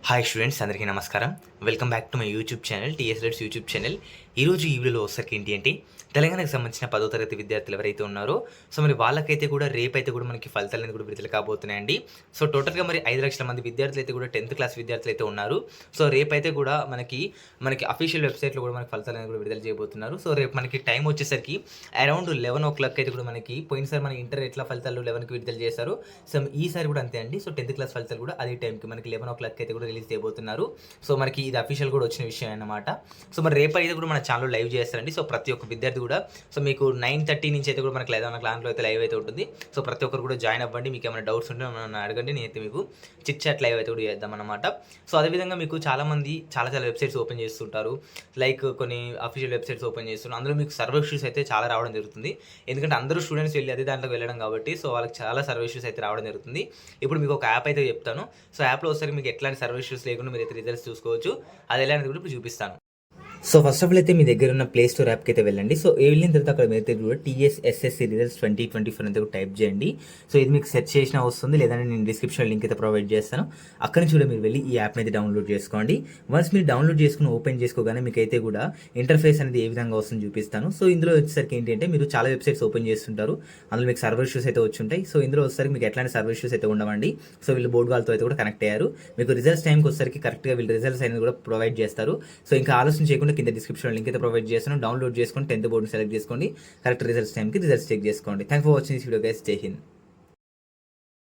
Hi students, అందరికీ నమస్కారం. Welcome back to my YouTube channel, TSLETs YouTube channel. ఈరోజు ఈ వీడియోలో వచ్చేసరికి ఏంటి అంటే, తెలంగాణకు సంబంధించిన 10వ తరగతి విద్యార్థులు ఎవరైతే ఉన్నారో, సో మరి వాళ్ళకైతే కూడా రేపైతే కూడా మనకి ఫలితాలు అనేది కూడా విడుదల కాబోతున్నాయండి. సో టోటల్గా మరి 5 లక్షల మంది విద్యార్థులు అయితే కూడా 10th క్లాస్ విద్యార్థులు అయితే ఉన్నారు. సో రేపైతే కూడా మనకి అఫీషియల్ వెబ్సైట్లో కూడా మనకి ఫలితాలు అనేది కూడా విడుదల చేయబోతున్నారు. సో రేపు మనకి టైం వచ్చేసరికి అరౌండ్ 11 అయితే కూడా మనకి పోయినసారి మన ఇంటర్ ఎట్లా ఫలితాలు 11కి విడుదల చేశారు, సో ఈసారి కూడా అంతే అండి. సో 10th క్లాస్ ఫలితాలు కూడా అదే టైంకి మనకి 11 అయితే కూడా రిలీజ్ చేయబోతున్నారు. సో మనకి ఇది అఫీషియల్ కూడా వచ్చిన విషయం అన్నమాట. సో మరి రేపు అయితే కూడా మన ఛానల్లో లైవ్ చేస్తారండి. సో ప్రతి ఒక్క విద్యార్థి కూడా సో మీకు 9:30 నుంచి అయితే కూడా మనకి 11 అయితే లైవ్ అయితే ఉంటుంది. సో ప్రతి ఒక్కరు కూడా జాయిన్ అవ్వండి. మీకు ఏమైనా డౌట్స్ ఉంటే నన్ను అడగండి, నేనైతే మీకు చిట్ చాట్ లైవ్ అయితే కూడా చేద్దాం అనమాట. సో అదేవిధంగా మీకు చాలామంది చాలా వెబ్సైట్స్ ఓపెన్ చేస్తుంటారు, లైక్ కొన్ని అఫీషియల్ వెబ్సైట్స్ ఓపెన్ చేస్తున్నారు. అందులో మీకు సర్వర్ ఇష్యూస్ అయితే చాలా రావడం జరుగుతుంది. ఎందుకంటే అందరూ స్టూడెంట్స్ వెళ్ళి అదే దాంట్లోకి వెళ్ళడం కాబట్టి సో వాళ్ళకి చాలా సర్వర్ ఇష్యూస్ అయితే రావడం జరుగుతుంది. ఇప్పుడు మీకు ఒక యాప్ అయితే చెప్తాను. సో యాప్లో ఒకసారి మీకు ఎట్లాంటి సర్వర్ ఇష్యూస్ లేకుండా మీరు అయితే రిజల్ట్స్ చూసుకోవచ్చు. అది ఎలా అనేది కూడా ఇప్పుడు చూపిస్తాను. సో ఫస్ట్ ఆఫ్ ఆల్ అయితే మీ దగ్గర ఉన్న ప్లే స్టోర్ యాప్కి అయితే వెళ్ళండి. సో వెళ్ళిన తర్వాత అక్కడ మీరు కూడా TSSSC రిజల్ట్స్ 2024 అయితే టైప్ చేయండి. సో ఇది మీకు సెర్చ్ చేసినా వస్తుంది, లేదంటే నేను డిస్క్రిప్షన్ లింక్ అయితే ప్రొవైడ్ చేస్తాను. అక్కడ నుంచి కూడా మీరు వెళ్ళి ఈ యాప్ని అయితే డౌన్లోడ్ చేసుకోండి. వన్స్ మీరు డౌన్లోడ్ చేసుకుని ఓపెన్ చేసుకోగానే మీకు అయితే కూడా ఇంటర్ఫేస్ అనేది ఏ విధంగా వస్తుందో చూపిస్తాను. సో ఇందులో వచ్చేసరికి ఏంటంటే మీరు చాలా వెబ్సైట్స్ ఓపెన్ చేస్తుంటారు, అందులో మీకు సర్వర్ ఇష్యూస్ అయితే వచ్చి ఉంటాయి. సో ఇందులో వచ్చేసరికి మీకు ఎట్లాంటి సర్వర్ ఇష్యూస్ అయితే ఉండవండి. సో వీళ్ళు బోర్డు వాళ్ళతో అయితే కూడా కనెక్ట్ అయ్యారు. మీకు రిజల్ట్స్ టైంకి వచ్చేసరికి కరెక్ట్గా వీళ్ళు రిజల్ట్స్ అనేది కూడా ప్రొవైడ్ చేస్తారు. సో ఇంకా ఆలోచన చేయకుండా కింద డిస్క్రిప్షన్ లింక్ అయితే ప్రొవైడ్ చేస్తాను, డౌన్లోడ్ చేసుకొని 10th బోర్డుని సెలెక్ట్ చేసుకోండి. కరెక్ట్ రిజల్ట్స్ టైంకి రిజల్ట్స్ చెక్ చేసుకోండి. Thank for watching this video guys. జై హింద్.